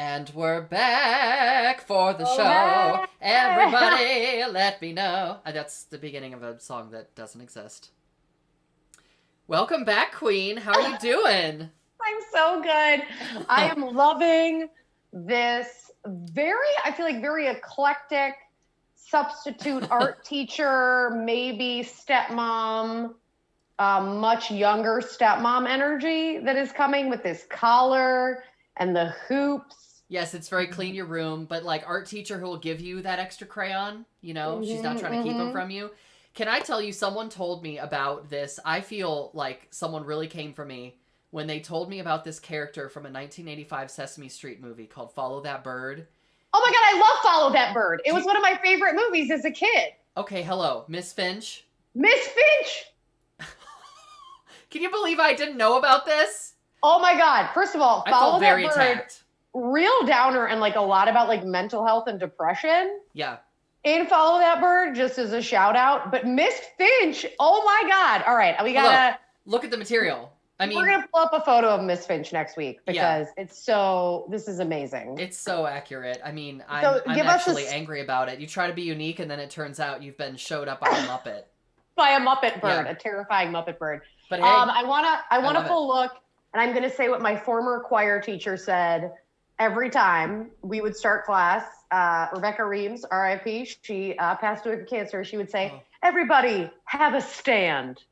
And we're back for the Oh, show. hey. Everybody, let me know. That's the beginning of a song that doesn't exist. Welcome back, Queen. How are you doing? I'm so good. I am loving this I feel like very eclectic substitute art teacher, maybe stepmom, much younger stepmom energy that is coming with this collar and the hoops. Yes, it's very clean your room, but like art teacher who will give you that extra crayon, she's not trying to keep them from you. Can I tell you, someone told me about this. I feel like someone really came for me when they told me about this character from a 1985 Sesame Street movie called Follow That Bird. Oh my God, I love Follow That Bird. It was one of my favorite movies as a kid. Okay, hello, Miss Finch. Miss Finch! Can you believe I didn't know about this? Oh my God. First of all, Follow That Bird. Attacked. Real downer and like a lot about like mental health and depression. Yeah. And Follow That Bird, just as a shout out. But Miss Finch, oh my God. All right, we gotta look at the material. I mean, we're gonna pull up a photo of Miss Finch next week because this is amazing. It's so accurate. I mean, I'm actually angry about it. You try to be unique and then it turns out you've been showed up by a Muppet. By a Muppet bird, a terrifying Muppet bird. But hey, I want a full look, and I'm gonna say what my former choir teacher said every time we would start class. Rebecca Reams, RIP, she passed away from cancer. She would say, "Everybody, have a stand."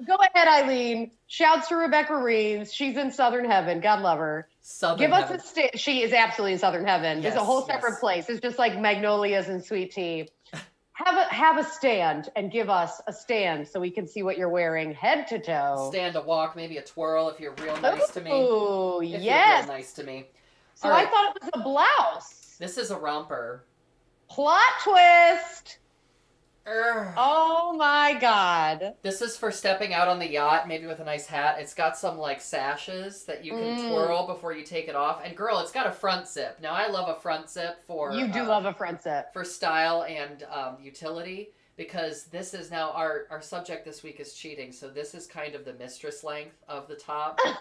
Go ahead, Eileen. Shouts to Rebecca Reams. She's in Southern Heaven. God love her. Give us a stand. She is absolutely in Southern Heaven. Yes, it's a whole separate place. It's just like magnolias and sweet tea. Have a stand and give us a stand so we can see what you're wearing head to toe. Stand, a walk, maybe a twirl if you're real nice to me. Oh, yes. You're real nice to me. So I thought it was a blouse. This is a romper. Plot twist. Oh my God. This is for stepping out on the yacht, maybe with a nice hat. It's got some like sashes that you can twirl before you take it off. And girl, it's got a front zip. Now I love a front zip for... You do love a front zip. For style and utility, because this is now our subject this week is cheating. So this is kind of the mistress length of the top. And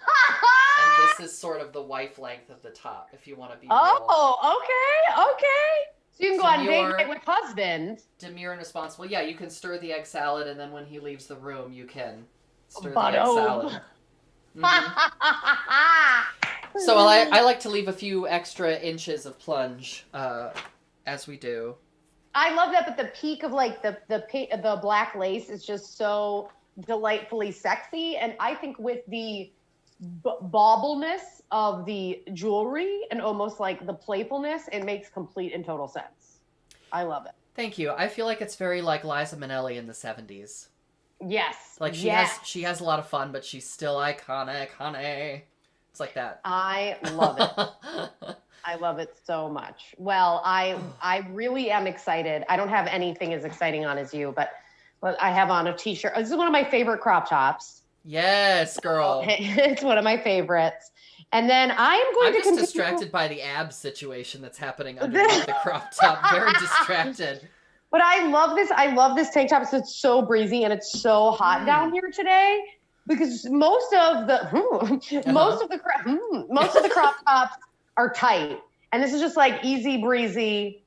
this is sort of the wife length of the top, if you want to be real. Oh, okay. So you can go on date night with husband. Demure and responsible. Yeah, you can stir the egg salad, and then when he leaves the room, you can stir the egg salad. So I like to leave a few extra inches of plunge, as we do. I love that, but the peak of like the black lace is just so delightfully sexy, and I think with the baubleness of the jewelry and almost like the playfulness, it makes complete and total sense. I love it. Thank you. I feel like it's very like Liza Minnelli in the 70s. Yes. Like she has a lot of fun, but she's still iconic, honey. It's like that. I love it. I love it so much. Well, I really am excited. I don't have anything as exciting on as you, but I have on a t-shirt. This is one of my favorite crop tops. Yes, girl. It's one of my favorites. And then I'm just distracted by the abs situation that's happening underneath the crop top. Very distracted. But I love this. I love this tank top. It's so breezy and it's so hot down here today because most of the crop tops are tight, and this is just like easy breezy,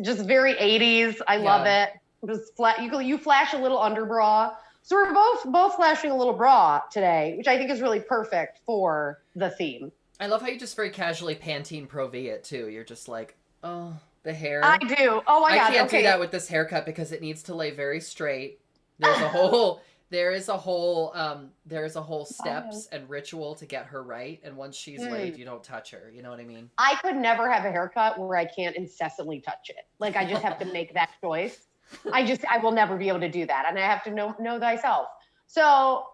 just very 80s. I love it. Just flat. You flash a little underbra. So we're both flashing a little bra today, which I think is really perfect for the theme. I love how you just very casually Pantene Pro V it too. You're just like, oh, the hair. I do. Oh my God. I can't do that with this haircut because it needs to lay very straight. There is a whole steps and ritual to get her right. And once she's laid, you don't touch her. You know what I mean? I could never have a haircut where I can't incessantly touch it. Like I just have to make that choice. I will never be able to do that. And I have to know thyself. So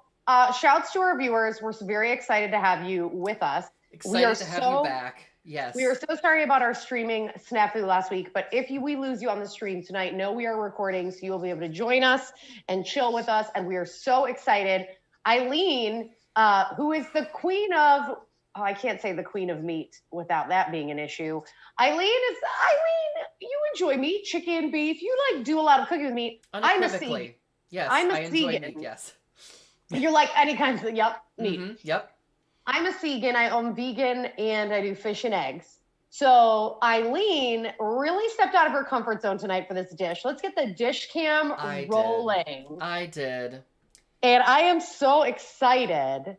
shouts to our viewers. We're very excited to have you with us. Excited to have you back. Yes. We are so sorry about our streaming snafu last week, but if we lose you on the stream tonight, know we are recording, so you'll be able to join us and chill with us. And we are so excited. Eileen, who is the queen of, I can't say the queen of meat without that being an issue. Eileen, you enjoy meat, chicken, beef. You like do a lot of cooking with meat. I'm a vegan. Yes, I enjoy meat, yes. You're like any kinds of, meat. Mm-hmm, yep. I'm a vegan. I'm vegan and I do fish and eggs. So Eileen really stepped out of her comfort zone tonight for this dish. Let's get the dish cam rolling. I did. And I am so excited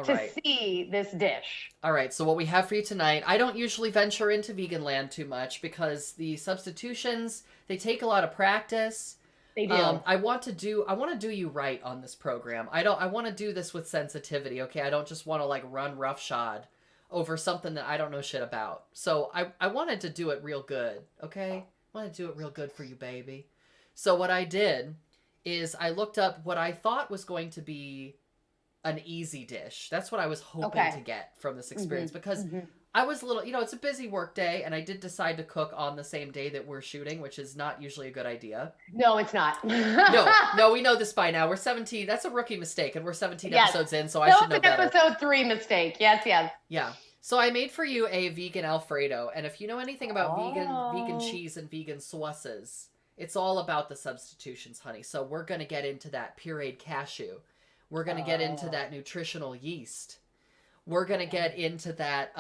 to see this dish. All right, so what we have for you tonight, I don't usually venture into vegan land too much because the substitutions, they take a lot of practice. They do. I want to do you right on this program. I want to do this with sensitivity, okay? I don't just want to like run roughshod over something that I don't know shit about. So I wanted to do it real good, okay? I wanted to do it real good for you, baby. So what I did is I looked up what I thought was going to be an easy dish. That's what I was hoping to get from this experience because I was a little, it's a busy work day and I did decide to cook on the same day that we're shooting, which is not usually a good idea. No, it's not. No, we know this by now. We're 17. That's a rookie mistake and we're 17 episodes in, so I should know better. Episode 3 mistake. Yes. Yeah. So I made for you a vegan Alfredo. And if you know anything about vegan cheese and vegan sauces, it's all about the substitutions, honey. So we're going to get into that pureed cashew. We're going to get into that nutritional yeast. We're going to get into that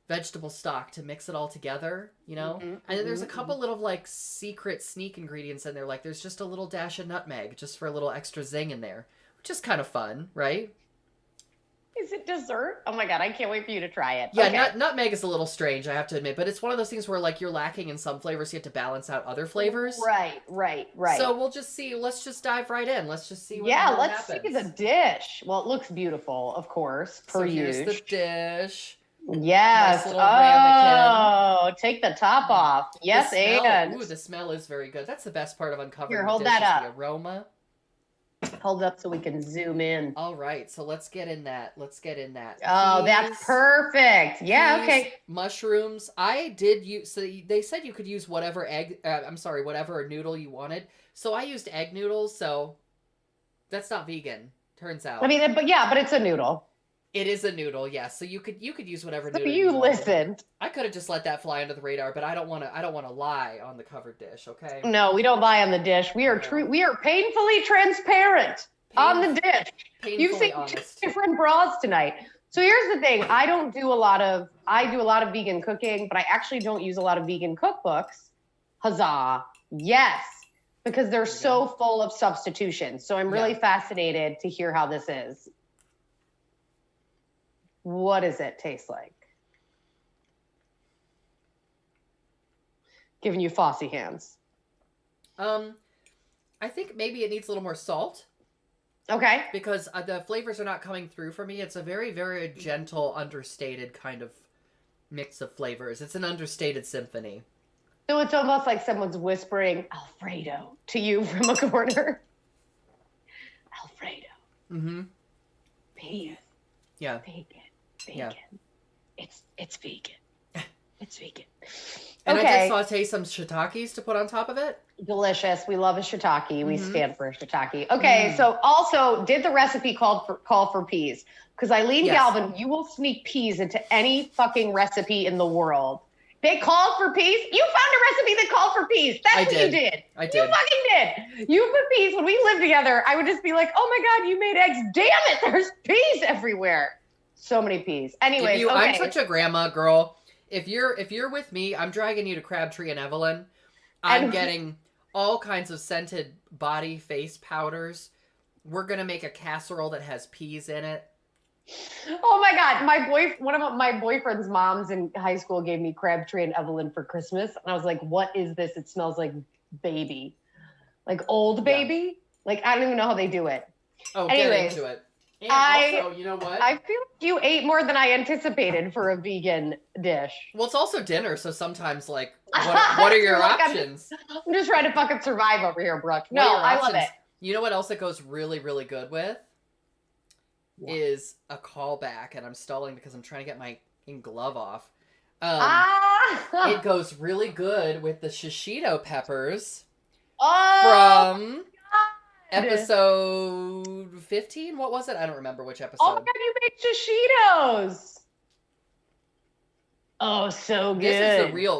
vegetable stock to mix it all together, And there's a couple little like secret sneak ingredients in there. Like there's just a little dash of nutmeg just for a little extra zing in there, which is kind of fun, right? Is it dessert? Oh my God, I can't wait for you to try it. Yeah, nutmeg is a little strange, I have to admit, but it's one of those things where like you're lacking in some flavors, you have to balance out other flavors. Right. So we'll just see. Let's just dive right in. Let's just see what let's happens. see the dish. Well, it looks beautiful, of course, per usual. So here's the dish. Yes. Nice ramekin. Take the top off. Yes, Ooh, the smell is very good. That's the best part of uncovering Here, hold the dish, that is up. the aroma. Hold it up so we can zoom in. All right, so let's get in that. Oh, that's perfect. Yeah, okay. Mushrooms. I did use. So they said you could use whatever whatever noodle you wanted. So I used egg noodles. So that's not vegan. Turns out. I mean, but it's a noodle. It is a noodle, yes. So you could use whatever noodle. You listened. I could have just let that fly under the radar, but I don't want to lie on the covered dish, okay? No, we don't lie on the dish. We are We are painfully transparent on the dish. You've seen honest. 2 different bras tonight. So here's the thing: I do a lot of vegan cooking, but I actually don't use a lot of vegan cookbooks. Huzzah! Yes, because they're so full of substitutions. So I'm really fascinated to hear how this is. What does it taste like? Giving you Fossy hands. I think maybe it needs a little more salt. Okay. Because the flavors are not coming through for me. It's a very, very gentle, understated kind of mix of flavors. It's an understated symphony. So it's almost like someone's whispering Alfredo to you from a corner. Alfredo. Mm-hmm. Vegan. Yeah. Vegan. Yeah. It's vegan. It's vegan. And I did saute some shiitakes to put on top of it. Delicious. We love a shiitake. We stand for a shiitake. Okay, so also did the recipe call for peas? Because Eileen Galvin, you will sneak peas into any fucking recipe in the world. They called for peas. You found a recipe that called for peas. That's what you did. I did. You fucking did. You put peas. When we lived together, I would just be like, oh my God, you made eggs. Damn it, there's peas everywhere. So many peas. Anyways, I'm such a grandma girl. If you're with me, I'm dragging you to Crabtree and Evelyn. I'm getting all kinds of scented body face powders. We're gonna make a casserole that has peas in it. Oh my God. One of my boyfriend's moms in high school gave me Crabtree and Evelyn for Christmas. And I was like, what is this? It smells like baby. Like old baby. Like, I don't even know how they do it. Oh, anyways, get into it. And also, you know what? I feel like you ate more than I anticipated for a vegan dish. Well, it's also dinner, so sometimes, like, what are your options? I'm just trying to fucking survive over here, Brooke. No, I love it. You know what else it goes really, really good with? What? Is a callback, and I'm stalling because I'm trying to get my glove off. It goes really good with the shishito peppers from episode 15. What was it? I don't remember which episode. Oh my God, you made shishitos. Oh, so good.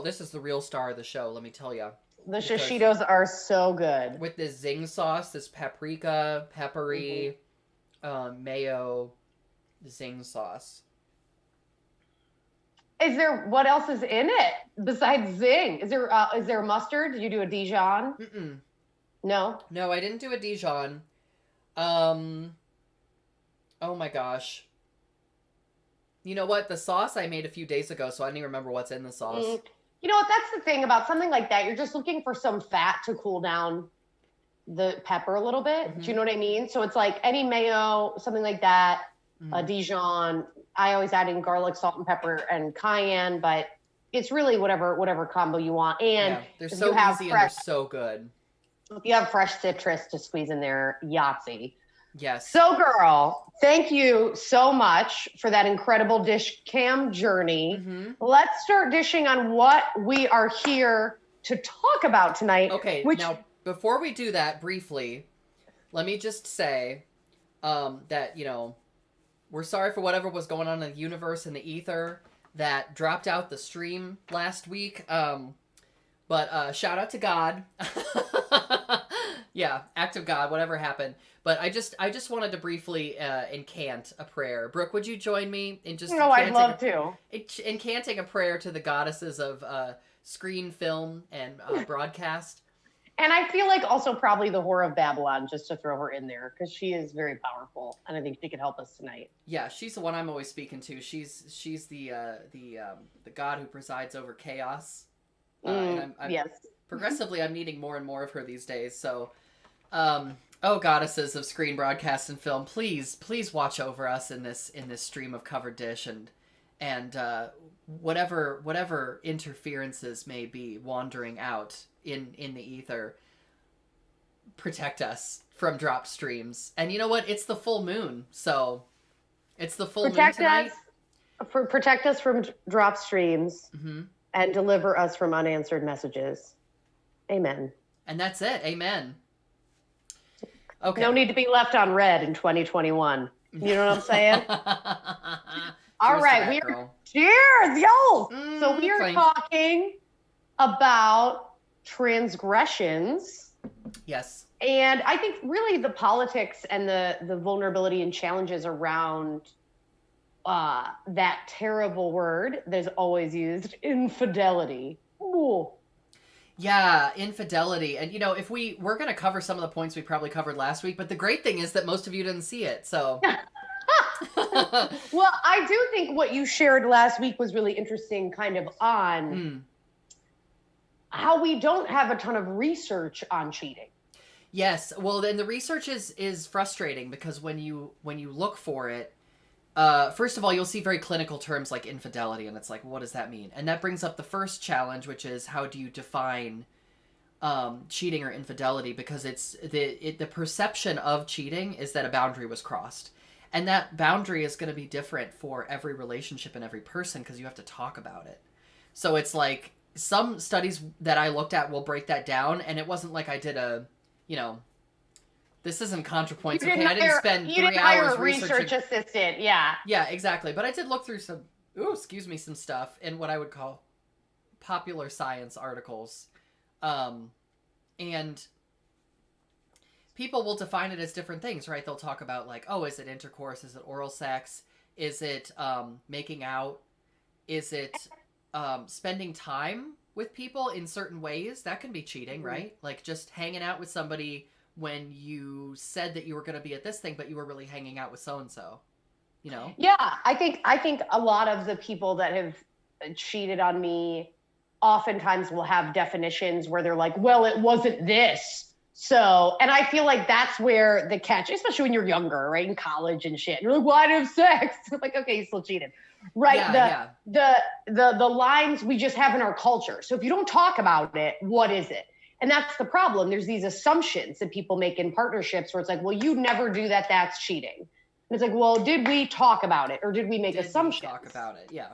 This is the real star of the show, let me tell you. The shishitos are so good. With this zing sauce, this paprika, peppery, mayo, zing sauce. What else is in it besides zing? Is there mustard? Did you do a Dijon? Mm-mm. No? No, I didn't do a Dijon. Oh my gosh. You know what? The sauce I made a few days ago, so I don't even remember what's in the sauce. You know what? That's the thing about something like that. You're just looking for some fat to cool down the pepper a little bit. Mm-hmm. Do you know what I mean? So it's like any mayo, something like that, a Dijon. I always add in garlic, salt, and pepper, and cayenne, but it's really whatever combo you want. And they're so easy and they're so good. If you have fresh citrus to squeeze in there, Yahtzee. Yes. So, girl, thank you so much for that incredible dish cam journey. Mm-hmm. Let's start dishing on what we are here to talk about tonight. Okay, now, before we do that, briefly, let me just say that, we're sorry for whatever was going on in the universe and the ether that dropped out the stream last week. But shout out to God. Yeah, act of God, whatever happened. But I just wanted to briefly incant a prayer. Brooke, would you join me in just I'd love to. Incanting a prayer to the goddesses of screen, film, and broadcast? And I feel like also probably the Whore of Babylon, just to throw her in there, because she is very powerful, and I think she could help us tonight. Yeah, she's the one I'm always speaking to. She's the god who presides over chaos. And I'm yes. Progressively, I'm needing more and more of her these days. So, oh goddesses of screen, broadcast, and film, please watch over us in this stream of covered dish and whatever interferences may be wandering out in the ether, protect us from dropped streams. And you know what? It's the full moon, so it's the full moon tonight. Protect us from drop streams, and deliver us from unanswered messages. Amen. And that's it. Amen. Okay. No need to be left on red in 2021. You know what I'm saying? All right, we are cheers, yo. So we are talking about transgressions. Yes. And I think really the politics and the vulnerability and challenges around that terrible word that's always used, infidelity. Ooh. Yeah, infidelity. And if we're going to cover some of the points we probably covered last week, but the great thing is that most of you didn't see it. So well, I do think what you shared last week was really interesting, kind of on how we don't have a ton of research on cheating. Yes. Well, then the research is frustrating because when you look for it, first of all, you'll see very clinical terms like infidelity, and it's like, what does that mean? And that brings up the first challenge, which is how do you define cheating or infidelity? Because it's the perception of cheating is that a boundary was crossed. And that boundary is going to be different for every relationship and every person because you have to talk about it. So it's like some studies that I looked at will break that down, and it wasn't like I did this isn't ContraPoints. Okay, I didn't spend 3 hours researching. Research assistant, yeah. Yeah, exactly. But I did look through some stuff in what I would call popular science articles. And people will define it as different things, right? They'll talk about like, oh, is it intercourse? Is it oral sex? Is it making out? Is it spending time with people in certain ways? That can be cheating, right? Like just hanging out with somebody when you said that you were going to be at this thing, but you were really hanging out with so-and-so, Yeah, I think a lot of the people that have cheated on me oftentimes will have definitions where they're like, well, it wasn't this. So, and I feel like that's where the catch, especially when you're younger, right? In college and shit. You're like, well, I didn't have sex. Like, okay, you still cheated. Right. The lines we just have in our culture. So if you don't talk about it, what is it? And that's the problem. There's these assumptions that people make in partnerships where it's like, well, you never do that. That's cheating. And it's like, well, did we talk about it or did we make assumptions? Talk about it. Yeah.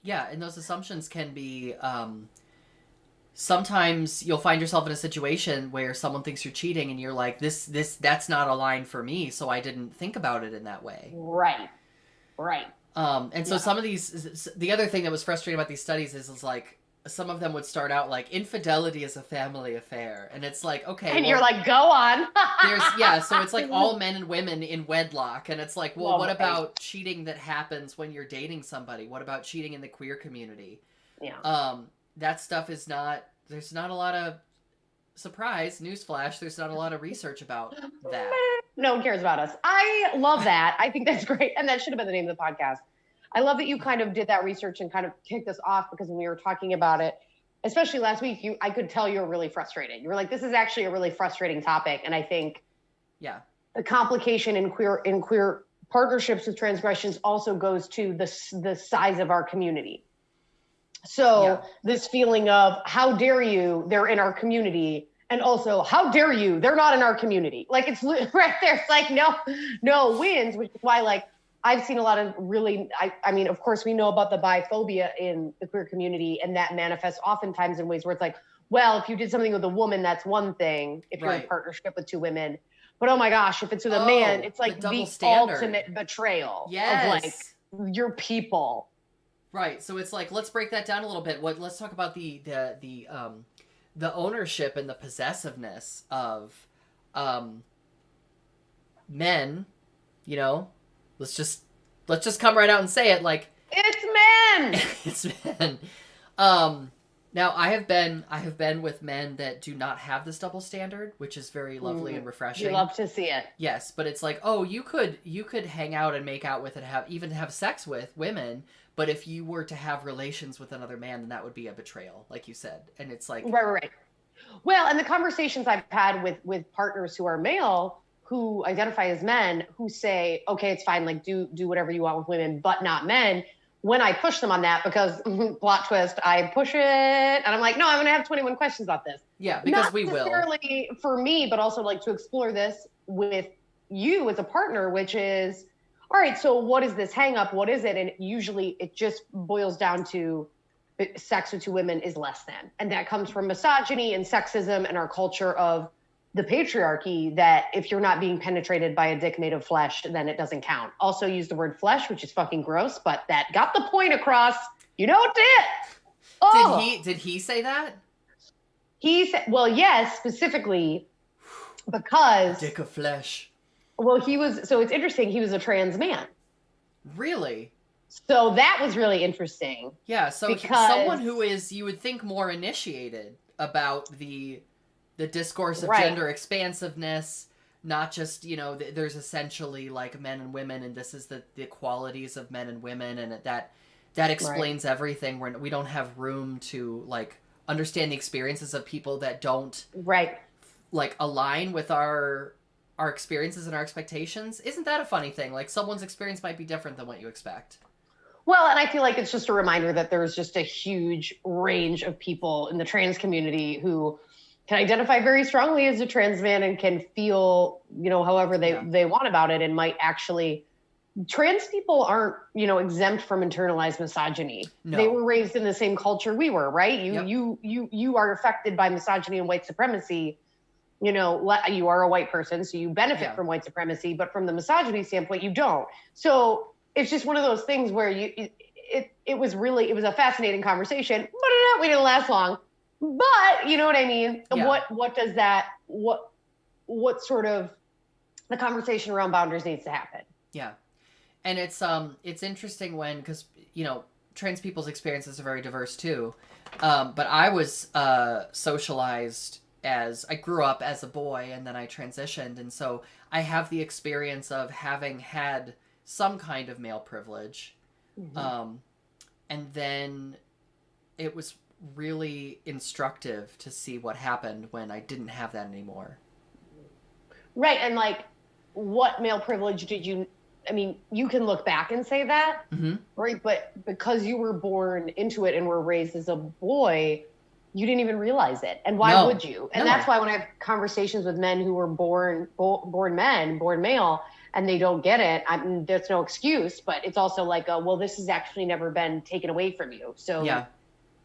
Yeah. And those assumptions can be, sometimes you'll find yourself in a situation where someone thinks you're cheating and you're like, that's not a line for me. So I didn't think about it in that way. Right. And so some of these, the other thing that was frustrating about these studies is like, some of them would start out like, infidelity is a family affair. And it's like, okay. And you're like, go on. So it's like all men and women in wedlock. And it's like, well, what about cheating that happens when you're dating somebody? What about cheating in the queer community? Yeah. That stuff is not, there's not a lot of, surprise, newsflash, there's not a lot of research about that. No one cares about us. I love that. I think that's great. And that should have been the name of the podcast. I love that you kind of did that research and kind of kicked us off, because when we were talking about it, especially last week, I could tell you were really frustrated. You were like, this is actually a really frustrating topic. And I think the complication in queer partnerships with transgressions also goes to the size of our community. So this feeling of, how dare you, they're in our community. And also, how dare you, they're not in our community. Like, it's right there. It's like, no wins, which is why, like, I've seen a lot of really, I mean, of course, we know about the biphobia in the queer community, and that manifests oftentimes in ways where it's like, well, if you did something with a woman, that's one thing, if you're in partnership with two women. But oh my gosh, if it's with a man, it's like the ultimate betrayal of like your people. Right. So it's like, let's break that down a little bit. Let's talk about the ownership and the possessiveness of men, you know. Let's just come right out and say it, like, it's men. It's men. Now I have been with men that do not have this double standard, which is very lovely and refreshing. You love to see it. Yes, but it's like, oh, you could hang out and make out with and have sex with women, but if you were to have relations with another man, then that would be a betrayal, like you said. And it's like, right. Well, and the conversations I've had with partners who are male, who identify as men, who say, okay, it's fine, like do whatever you want with women, but not men. When I push them on that, because plot twist, I push it, and I'm like, no, I'm going to have 21 questions about this. Yeah, because we will. Not necessarily for me, but also like to explore this with you as a partner, which is, all right, so what is this hang up? What is it? And usually it just boils down to sex with two women is less than. And that comes from misogyny and sexism and our culture of the patriarchy, that if you're not being penetrated by a dick made of flesh, then it doesn't count. Also use the word flesh, which is fucking gross, but that got the point across. You know it did. Oh. Did he say that? He said, well, yes, specifically because dick of flesh. Well, so it's interesting. He was a trans man. Really? So that was really interesting. Yeah. So someone who is, you would think, more initiated about the discourse of gender expansiveness, not just, you know, there's essentially like men and women, and this is the qualities of men and women, and that explains everything. We don't have room to like understand the experiences of people that don't like align with our experiences and our expectations. Isn't that a funny thing? Like, someone's experience might be different than what you expect. Well, and I feel like it's just a reminder that there's just a huge range of people in the trans community who can identify very strongly as a trans man and can feel, you know, however they want about it, and might actually, trans people aren't, you know, exempt from internalized misogyny. No. They were raised in the same culture we were, right? You are affected by misogyny and white supremacy. You know, you are a white person, so you benefit from white supremacy, but from the misogyny standpoint, you don't. So it's just one of those things where it was a fascinating conversation, but we didn't last long. But you know what I mean? Yeah. What does that, what sort of, the conversation around boundaries needs to happen. Yeah. And it's interesting because, you know, trans people's experiences are very diverse too. But I was socialized I grew up as a boy, and then I transitioned. And so I have the experience of having had some kind of male privilege. Mm-hmm. And then it was really instructive to see what happened when I didn't have that anymore. Right. And like, what male privilege did you, I mean, you can look back and say that, right? But because you were born into it and were raised as a boy, you didn't even realize it. And why would you? And that's why when I have conversations with men who were born male, and they don't get it, there's no excuse, but it's also like, well, this has actually never been taken away from you. So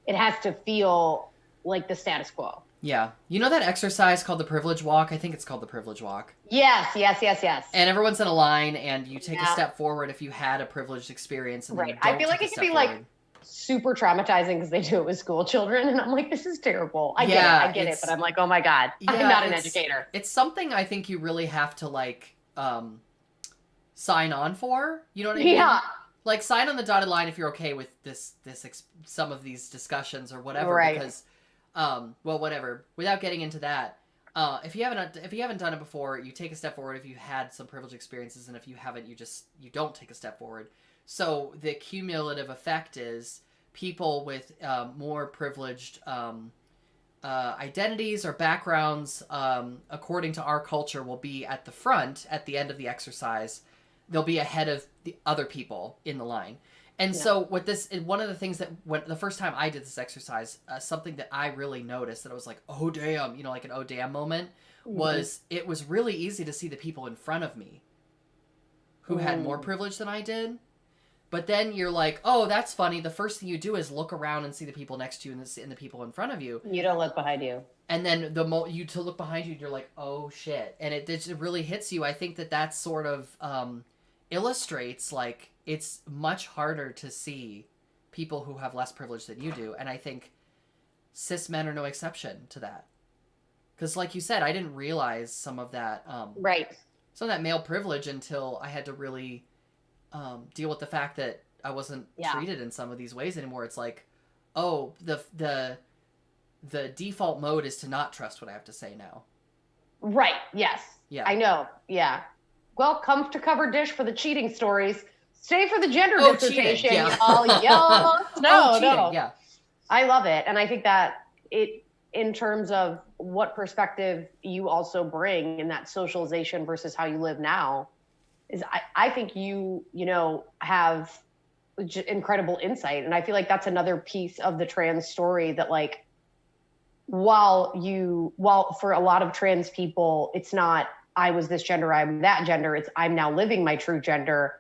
it has to feel like the status quo. Yeah. You know that exercise called the privilege walk? I think it's called the privilege walk. Yes. And everyone's in a line, and you take a step forward if you had a privileged experience. And then I feel like it could be like super traumatizing because they do it with school children. And I'm like, this is terrible. I get it. But I'm like, oh my God, I'm not an educator. It's something I think you really have to like sign on for. You know what I mean? Yeah. Like sign on the dotted line if you're okay with some of these discussions or whatever. Right. Because, well, whatever. Without getting into that, if you haven't done it before, you take a step forward. If you've had some privileged experiences, and if you haven't, you don't take a step forward. So the cumulative effect is people with more privileged identities or backgrounds, according to our culture, will be at the front at the end of the exercise. They'll be ahead of the other people in the line. And so with this, one of the things that when the first time I did this exercise, something that I really noticed that I was like, oh damn, you know, like an oh damn moment, was it was really easy to see the people in front of me who had more privilege than I did. But then you're like, oh, that's funny. The first thing you do is look around and see the people next to you and the people in front of you. You don't look behind you. And then you to look behind you, you're like, oh shit. And it really hits you. I think that sort of illustrates like it's much harder to see people who have less privilege than you do. And I think cis men are no exception to that. Because like you said, I didn't realize some of that some of that male privilege until I had to really deal with the fact that I wasn't treated in some of these ways anymore. It's like, oh, the default mode is to not trust what I have to say now. Right. Yes. Yeah. I know. Yeah. Well, come to Cover Dish for the cheating stories. Stay for the gender dissertation, y'all. No. Yeah. I love it. And I think that it, in terms of what perspective you also bring in that socialization versus how you live now, is I think you have incredible insight. And I feel like that's another piece of the trans story that like, while for a lot of trans people, it's not, I was this gender, I'm that gender. It's, I'm now living my true gender.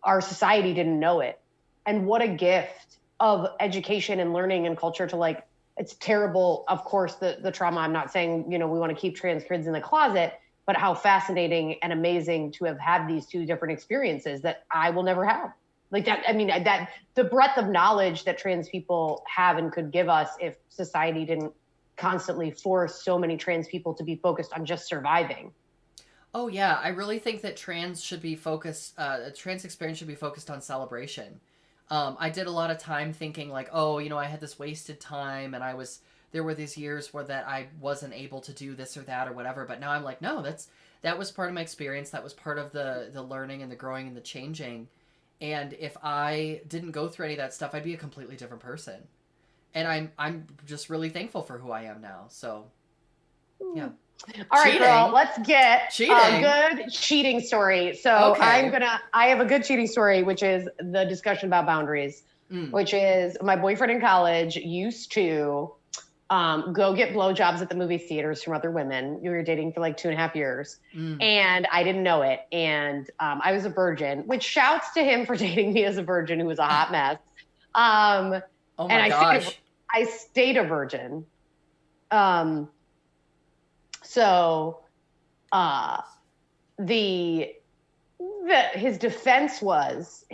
Our society didn't know it. And what a gift of education and learning and culture to like, it's terrible. Of course, the trauma, I'm not saying, we want to keep trans kids in the closet, but how fascinating and amazing to have had these two different experiences that I will never have. Like that, I mean, that the breadth of knowledge that trans people have and could give us if society didn't constantly force so many trans people to be focused on just surviving. Oh yeah, I really think that trans experience should be focused on celebration. I did a lot of time thinking like, oh, I had this wasted time and there were these years where that I wasn't able to do this or that or whatever. But now I'm like, no, that was part of my experience. That was part of the learning and the growing and the changing. And if I didn't go through any of that stuff, I'd be a completely different person. And I'm just really thankful for who I am now. So, yeah. All right, girl, let's get a good cheating story. So I have a good cheating story, which is the discussion about boundaries, which is my boyfriend in college used to go get blowjobs at the movie theaters from other women. We were dating for like 2.5 years and I didn't know it. And I was a virgin, which shouts to him for dating me as a virgin who was a hot mess. Oh my gosh. I stayed a virgin. So his defense was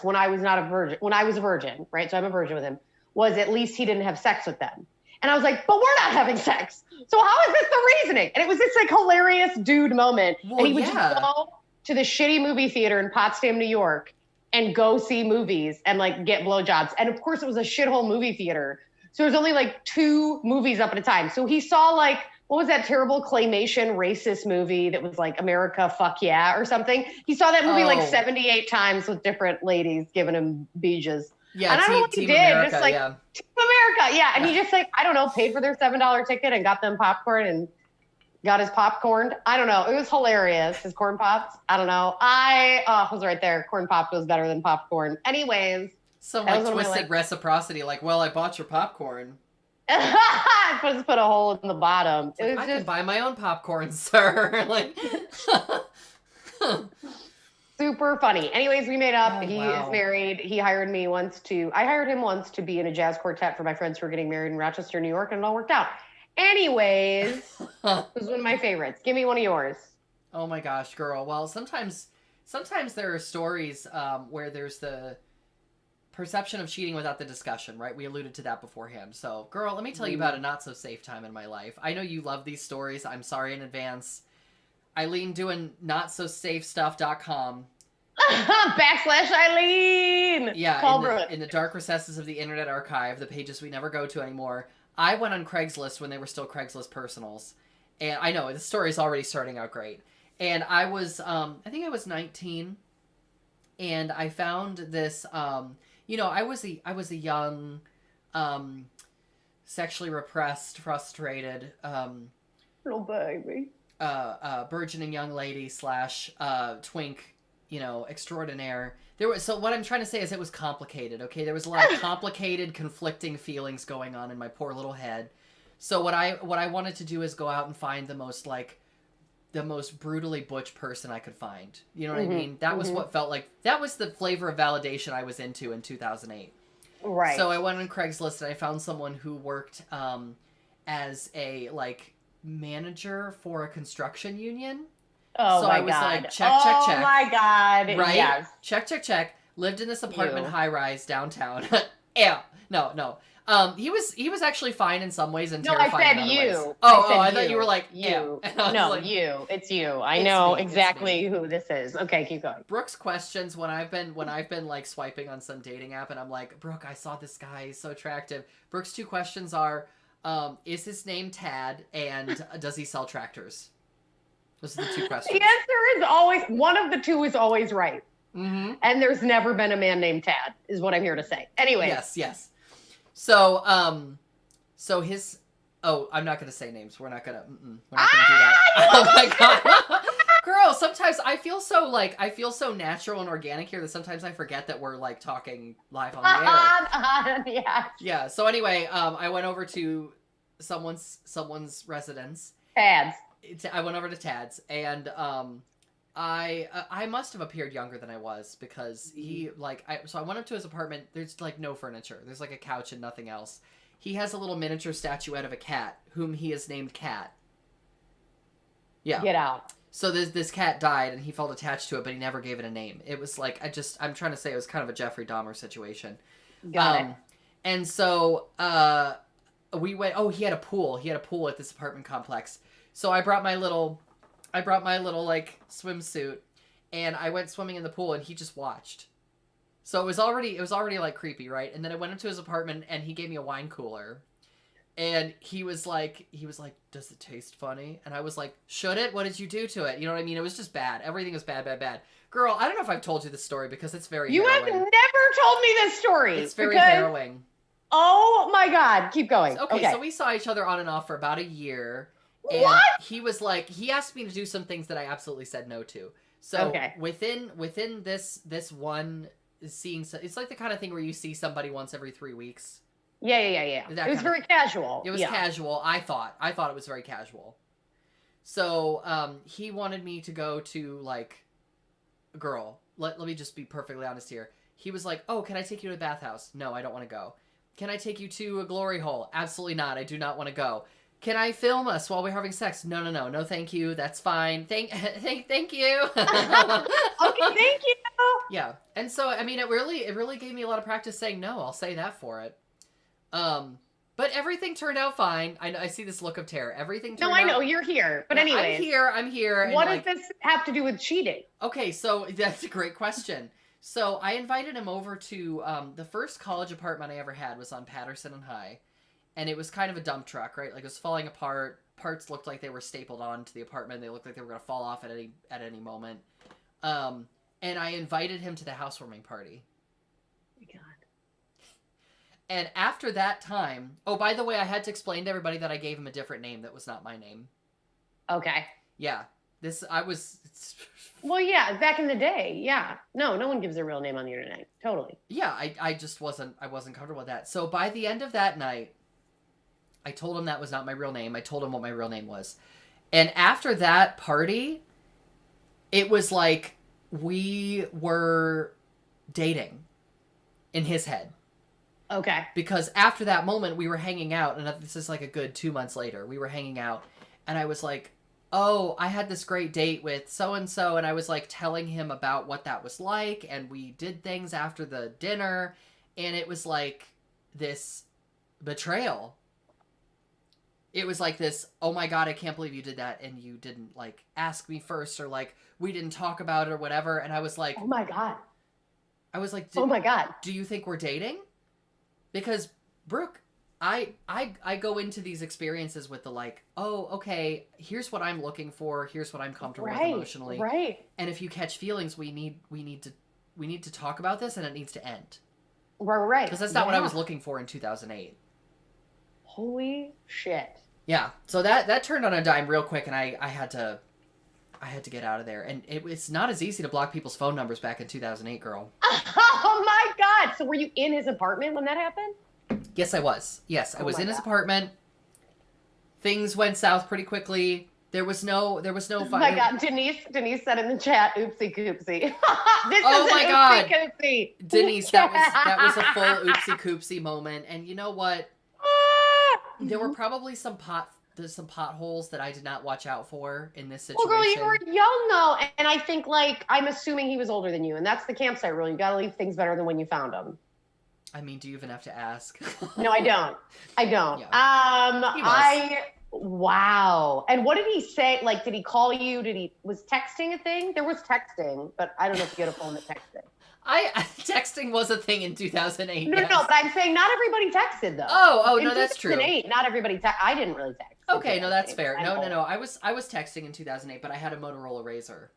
when I was not a virgin, when I was a virgin, right? So I'm a virgin with him, was at least he didn't have sex with them. And I was like, but we're not having sex. So how is this the reasoning? And it was this like hilarious dude moment. Well, and he would just go to the shitty movie theater in Potsdam, New York, and go see movies and like get blowjobs. And of course it was a shithole movie theater. So there's only like 2 movies up at a time. So he saw like, what was that terrible claymation racist movie that was like America Fuck Yeah or something? He saw that movie like 78 times with different ladies giving him beaches. Yeah, and I don't know what he did. America, just like Team America, yeah. And he just like, I don't know, paid for their $7 ticket and got them popcorn and got his popcorn. I don't know. It was hilarious. His corn pops. I don't know. I was right there. Corn pop was better than popcorn. Anyways. Some like twisted reciprocity. Like, well, I bought your popcorn. Just put a hole in the bottom. Like, I can buy my own popcorn, sir. Like, super funny. Anyways, we made up. He is married. I hired him once to be in a jazz quartet for my friends who were getting married in Rochester, New York, and it all worked out. Anyways, it was one of my favorites. Give me one of yours. Oh my gosh, girl. Well, sometimes there are stories where there's perception of cheating without the discussion, right? We alluded to that beforehand. So, girl, let me tell you about a not-so-safe time in my life. I know you love these stories. I'm sorry in advance. Eileen doing notsosafestuff.com. /Eileen. Yeah, in the dark recesses of the Internet Archive, the pages we never go to anymore. I went on Craigslist when they were still Craigslist personals. And I know, the story's already starting out great. And I was, I think I was 19. And I found this, you know, I was a young, sexually repressed, frustrated, little baby, burgeoning young lady / twink, you know, extraordinaire. So what I'm trying to say is it was complicated, okay? There was a lot of complicated, conflicting feelings going on in my poor little head. So what I wanted to do is go out and find the most brutally butch person I could find. You know what I mean? That was what felt like, that was the flavor of validation I was into in 2008. Right. So I went on Craigslist and I found someone who worked as a, like, manager for a construction union. Oh, so my I was God. like, check. Oh, my God. Right? Yes. Check. Lived in this apartment high-rise downtown. Yeah. No. He was actually fine in some ways and terrifying in other ways. I thought you were like, you. No, like, you. It's you. I know exactly who this is. Okay, keep going. Brooke's questions when I've been like swiping on some dating app and I'm like, Brooke, I saw this guy, he's so attractive. Brooke's 2 questions are, is his name Tad, and does he sell tractors? Those are the 2 questions. The answer is always, one of the 2 is always right. Mm-hmm. And there's never been a man named Tad, is what I'm here to say. Anyway. Yes. So, I'm not going to say names. We're not going to do that. Oh my God. Girl, sometimes I feel so natural and organic here that sometimes I forget that we're like talking live on the air. Yeah. So anyway, I went over to someone's residence. Tad's. I went over to Tad's and, I must have appeared younger than I was because so I went up to his apartment. There's like no furniture. There's like a couch and nothing else. He has a little miniature statuette of a cat whom he has named Cat. Yeah. Get out. So this cat died and he felt attached to it, but he never gave it a name. It was like, I'm trying to say it was kind of a Jeffrey Dahmer situation. Got it. And so, we went, he had a pool. He had a pool at this apartment complex. So I brought my little like swimsuit and I went swimming in the pool and he just watched. So it was already like creepy, right? And then I went into his apartment and he gave me a wine cooler. And he was like, does it taste funny? And I was like, should it? What did you do to it? You know what I mean? It was just bad. Everything was bad. Girl, I don't know if I've told you this story because it's very harrowing. You have never told me this story. It's very harrowing. Oh my God. Keep going. Okay, so we saw each other on and off for about a year. And what? He was like, he asked me to do some things that I absolutely said no to. So within this one seeing, it's like the kind of thing where you see somebody once every 3 weeks. Yeah. It was very casual. It was casual. I thought it was very casual. So, he wanted me to go to like, girl, let me just be perfectly honest here. He was like, oh, can I take you to a bathhouse? No, I don't want to go. Can I take you to a glory hole? Absolutely not. I do not want to go. Can I film us while we're having sex? No, thank you. That's fine. Thank you. Okay, thank you. Yeah. And so, I mean, it really gave me a lot of practice saying no. I'll say that for it. But everything turned out fine. I see this look of terror. Everything turned out... No, I know, you're here. But anyway. I'm here. What does this have to do with cheating? Okay, so that's a great question. So I invited him over to, the first college apartment I ever had was on Patterson and High. And it was kind of a dump truck, right? Like, it was falling apart. Parts looked like they were stapled onto the apartment. They looked like they were going to fall off at any moment. And I invited him to the housewarming party. Oh my God. And after that time... Oh, by the way, I had to explain to everybody that I gave him a different name that was not my name. Okay. Yeah. Well, yeah, back in the day, yeah. No one gives a real name on the internet. Totally. Yeah, I just wasn't comfortable with that. So by the end of that night... I told him that was not my real name. I told him what my real name was. And after that party, it was like we were dating in his head. Okay. Because after that moment, we were hanging out, and this is like a good 2 months later. We were hanging out, and I was like, oh, I had this great date with so-and-so, and I was like telling him about what that was like, and we did things after the dinner. And it was like this betrayal. It was like this, oh my God, I can't believe you did that. And you didn't like ask me first, or like we didn't talk about it or whatever. And I was like, oh my God. I was like, oh my God. Do you think we're dating? Because Brooke, I go into these experiences with the like, oh, okay, here's what I'm looking for. Here's what I'm comfortable with emotionally. Right. And if you catch feelings, we need to talk about this, and it needs to end. Right. Because that's not what I was looking for in 2008. Holy shit. Yeah. So that turned on a dime real quick, and I had to get out of there. And it's not as easy to block people's phone numbers back in 2008, girl. Oh my God. So were you in his apartment when that happened? Yes, I was. Yes, I was in his apartment. Things went south pretty quickly. There was no Oh my God. Denise said in the chat, oopsie coopsie. This oh is my an God. Oopsie coopsie. Denise, that was a full oopsie coopsie moment. And you know what? There were probably some potholes that I did not watch out for in this situation. Well, girl, you were young though, and I think like I'm assuming he was older than you, and that's the campsite rule. You got to leave things better than when you found them. I mean, do you even have to ask? No, I don't. Yeah. Wow. And what did he say? Like, did he call you? Was texting a thing? There was texting, but I don't know if you get a phone that texted. Texting was a thing in 2008. No, yes. no, but I'm saying not everybody texted though. Oh, no, that's true. 2008, not everybody. I didn't really text. Okay, no, that's fair. No. I was texting in 2008, but I had a Motorola Razr.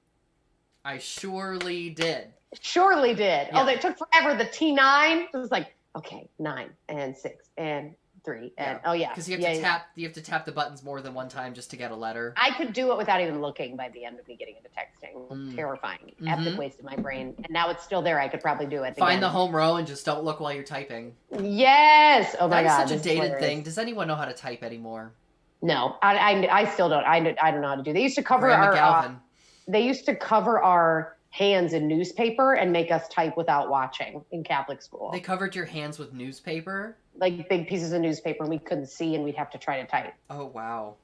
I surely did. Surely did. Yeah. Oh, they took forever. The T9. It was like, okay, 9 and 6 and 3 and yeah. oh yeah. Because you have to tap the buttons more than one time just to get a letter. I could do it without even looking by the end of me getting into texting. Terrifying. Epic waste of my brain. And now it's still there. I could probably do it. Find the home row and just don't look while you're typing. Yes. Oh my God. That's such a dated thing. Does anyone know how to type anymore? No, I still don't. I don't know how to do. They used to cover they used to cover our hands in newspaper and make us type without watching in Catholic school. They covered your hands with newspaper? Like big pieces of newspaper, and we couldn't see, and we'd have to try to type. Oh, wow.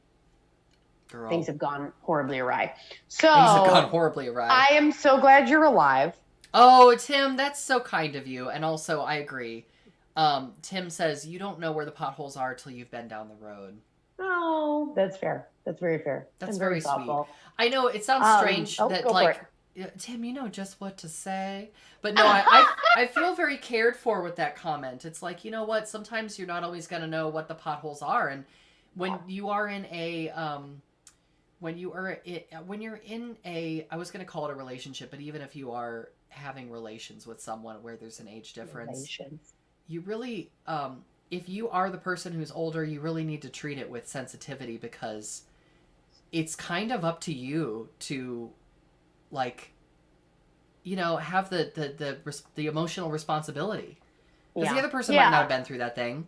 Girl. Things have gone horribly awry. So Things have gone horribly awry. I am so glad you're alive. Oh, Tim, that's so kind of you. And also, I agree. Tim says, you don't know where the potholes are till you've been down the road. Oh, that's fair. That's very fair. That's very thoughtful. Sweet. I know it sounds strange that like, Tim, you know just what to say. But no, I feel very cared for with that comment. It's like, you know what? Sometimes you're not always going to know what the potholes are. And when you are in a, when you're in a, I was going to call it a relationship, but even if you are having relations with someone where there's an age difference, you really, if you are the person who's older, you really need to treat it with sensitivity, because it's kind of up to you to, like, you know, have the emotional responsibility. Because the other person might not have been through that thing.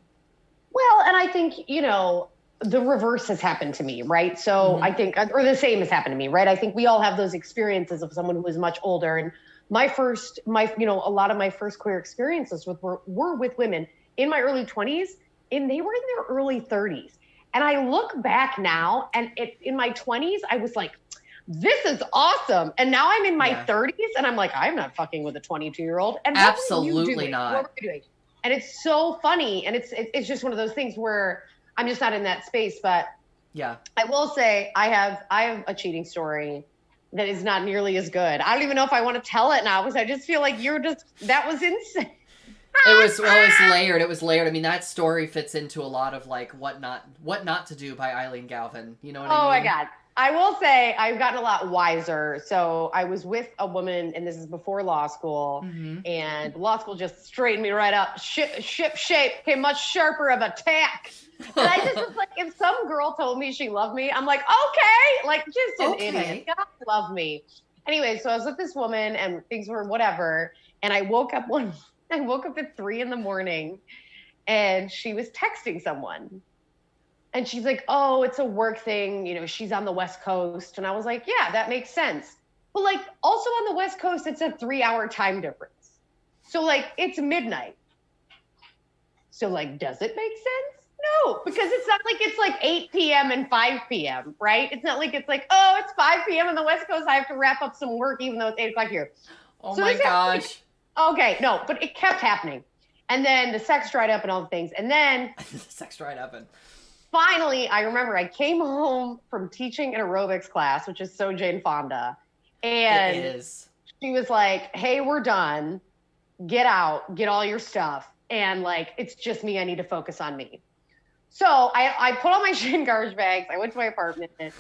Well, and I think, you know, the reverse has happened to me, right? So I think, or the same has happened to me, right? I think we all have those experiences of someone who is much older. And a lot of my first queer experiences were with women in my early 20s, and they were in their early 30s. And I look back now, and in my 20s, I was like, this is awesome. And now I'm in my 30s, and I'm like, I'm not fucking with a 22-year-old. And absolutely not. What were you doing? And it's so funny, and it's just one of those things where I'm just not in that space. But yeah, I will say I have a cheating story that is not nearly as good. I don't even know if I want to tell it now, because I just feel like that was insane. It was layered. It was layered. I mean, that story fits into a lot of like what not to do by Eileen Galvin. You know what I mean? Oh my God. I will say I've gotten a lot wiser. So I was with a woman, and this is before law school, and law school just straightened me right up. Ship shape became much sharper of a tack. And I just was like, if some girl told me she loved me, I'm like, okay, like just an idiot. God love me. Anyway, so I was with this woman, and things were whatever. And I woke up at 3 a.m, and she was texting someone. And she's like, oh, it's a work thing. You know, she's on the West Coast. And I was like, yeah, that makes sense. But like, also on the West Coast, it's a 3-hour time difference. So like, it's midnight. So like, does it make sense? No, because it's not like it's like 8 p.m. and 5 p.m., right? It's not like it's like, oh, it's 5 p.m. on the West Coast. I have to wrap up some work, even though it's 8 o'clock here. Oh my gosh. Okay, no, but it kept happening. And then the sex dried up and all the things. And then The sex dried up and finally, I remember I came home from teaching an aerobics class, which is so Jane Fonda. And it is. she was like, hey, we're done. Get out, get all your stuff. And like, it's just me. I need to focus on me. So I put on my shin garbage bags. I went to my apartment and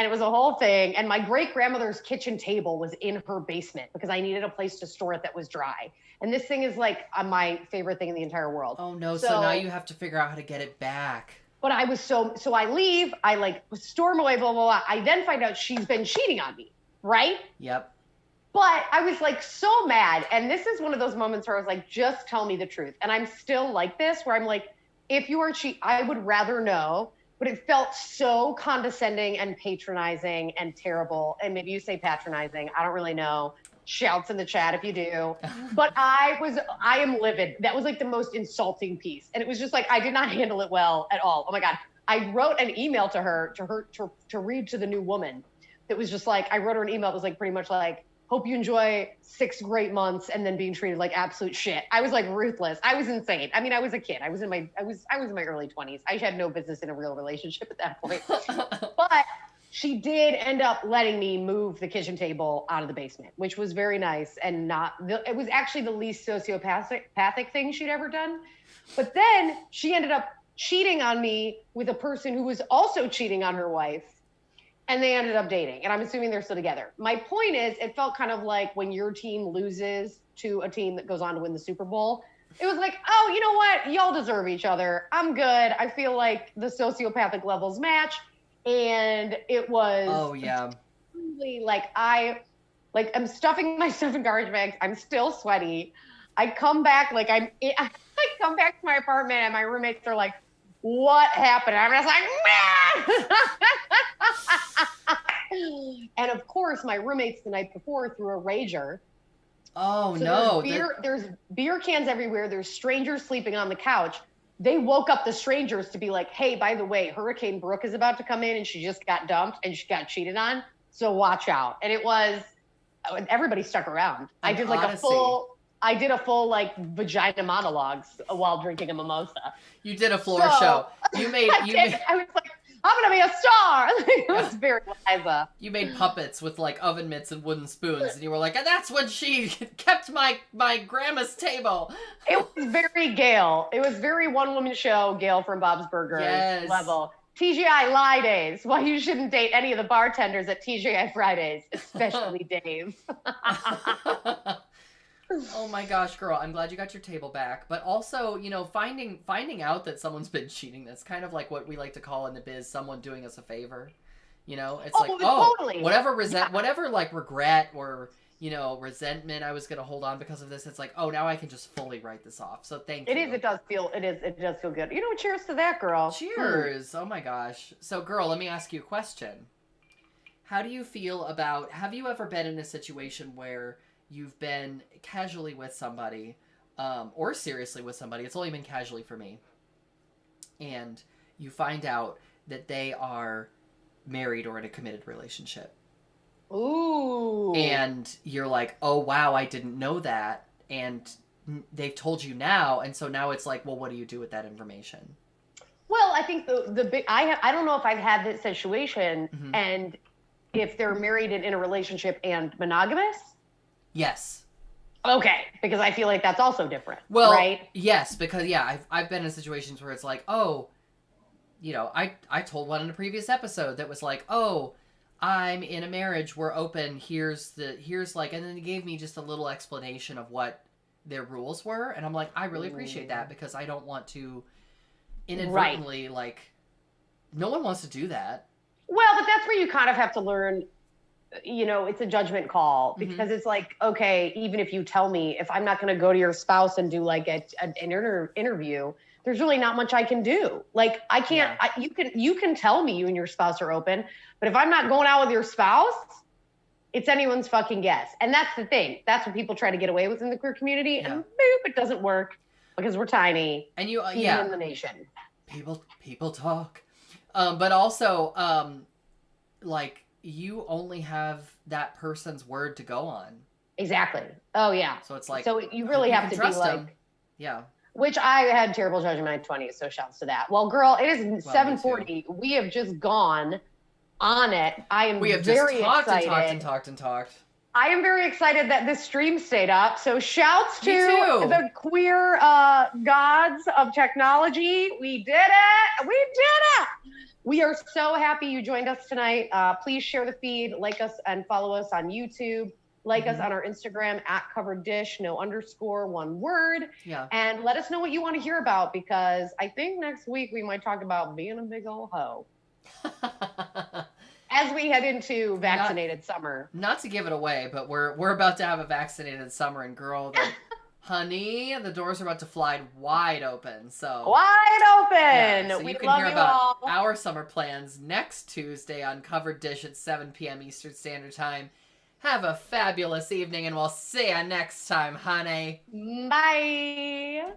it was a whole thing. And my great grandmother's kitchen table was in her basement because I needed a place to store it that was dry. And this thing is like my favorite thing in the entire world. Oh no. So now you have to figure out how to get it back. But I was so I leave, I like storm away, blah, blah, blah. I then find out she's been cheating on me, right? Yep. But I was like so mad. And this is one of those moments where I was like, just tell me the truth. And I'm still like this, where I'm like, if you are cheating, I would rather know. But it felt so condescending and patronizing and terrible. And maybe you say patronizing, I don't really know. Shouts in the chat if you do. But I am livid. That was like the most insulting piece. And it was just like, I did not handle it well at all. Oh my God. I wrote an email to her to read to the new woman. That was just like, I wrote her an email that was like pretty much like, hope you enjoy 6 great months and then being treated like absolute shit. I was like ruthless. I was insane. I mean, I was a kid. I was in my early 20s. I had no business in a real relationship at that point. But she did end up letting me move the kitchen table out of the basement, which was very nice and it was actually the least sociopathic thing she'd ever done. But then she ended up cheating on me with a person who was also cheating on her wife. And they ended up dating. And I'm assuming they're still together. My point is, it felt kind of like when your team loses to a team that goes on to win the Super Bowl. It was like, oh, you know what? Y'all deserve each other. I'm good. I feel like the sociopathic levels match. And it was really like I'm stuffing my stuff in garbage bags. I'm still sweaty. I come back I come back to my apartment and my roommates are like, what happened? I'm just like, and of course my roommates the night before threw a rager. Oh so no. There's beer cans everywhere. There's strangers sleeping on the couch. They woke up the strangers to be like, hey, by the way, Hurricane Brooke is about to come in and she just got dumped and she got cheated on. So watch out. And everybody stuck around. I did a full like vagina monologues while drinking a mimosa. You did a floor show. I was like, I'm going to be a star. It was very Liza. You made puppets with like oven mitts and wooden spoons. And you were like, and that's when she kept my grandma's table. It was very Gail. It was very one-woman show, Gail from Bob's Burgers level. TGI Lie Days. Why you shouldn't date any of the bartenders at TGI Fridays, especially Dave. Oh my gosh, girl, I'm glad you got your table back. But also, finding out that someone's been cheating, that's kind of like what we like to call in the biz someone doing us a favor. It's totally. whatever like regret or, resentment I was going to hold on because of this, it's like, oh, now I can just fully write this off. So thank you. It does feel good. Cheers to that, girl. Cheers. Oh my gosh. So girl, let me ask you a question. How do you feel have you ever been in a situation where you've been casually with somebody, or seriously with somebody, it's only been casually for me, and you find out that they are married or in a committed relationship? Ooh. And you're like, oh wow, I didn't know that, and they've told you now, and so now it's like, well, what do you do with that information? Well, I think the big, I don't know if I've had this situation, and if they're married and in a relationship and monogamous. Yes. Okay, because I feel like that's also different. Well, right? Yes, because I've been in situations where it's like, oh, I told one in a previous episode that was like, oh, I'm in a marriage, we're open, here's like, and then they gave me just a little explanation of what their rules were, and I'm like, I really appreciate that because I don't want to inadvertently like, no one wants to do that. Well, but that's where you kind of have to learn. It's a judgment call because it's like, okay, even if you tell me, if I'm not going to go to your spouse and do like an interview, there's really not much I can do. Like I can't, you can tell me you and your spouse are open, but if I'm not going out with your spouse, it's anyone's fucking guess. And that's the thing. That's what people try to get away with in the queer community. Yeah. And boop, it doesn't work because we're tiny. And you, in the nation. People talk. But also, like, you only have that person's word to go on. Exactly. Oh yeah. So it's like, so you really have to be like, yeah. Which I had terrible judgment in my 20s, so shouts to that. Well, girl, it is Well, 7:40. We have just gone on it. I am We have very just talked excited. and talked and talked. I am very excited that this stream stayed up. So shouts to Me too. the queer gods of technology. We did it. We did it. We are so happy you joined us tonight. Please share the feed, like us and follow us on YouTube. Like us on our Instagram at Covered Dish, no underscore, one word. Yeah. And let us know what you want to hear about, because I think next week we might talk about being a big old hoe as we head into vaccinated summer. Not to give it away, but we're about to have a vaccinated summer, and girl, honey, the doors are about to fly wide open. So wide open. Yeah, so we you can love hear you about all. our summer plans next Tuesday on Covered Dish at 7 p.m. Eastern Standard Time. Have a fabulous evening, and we'll see you next time, honey. Bye.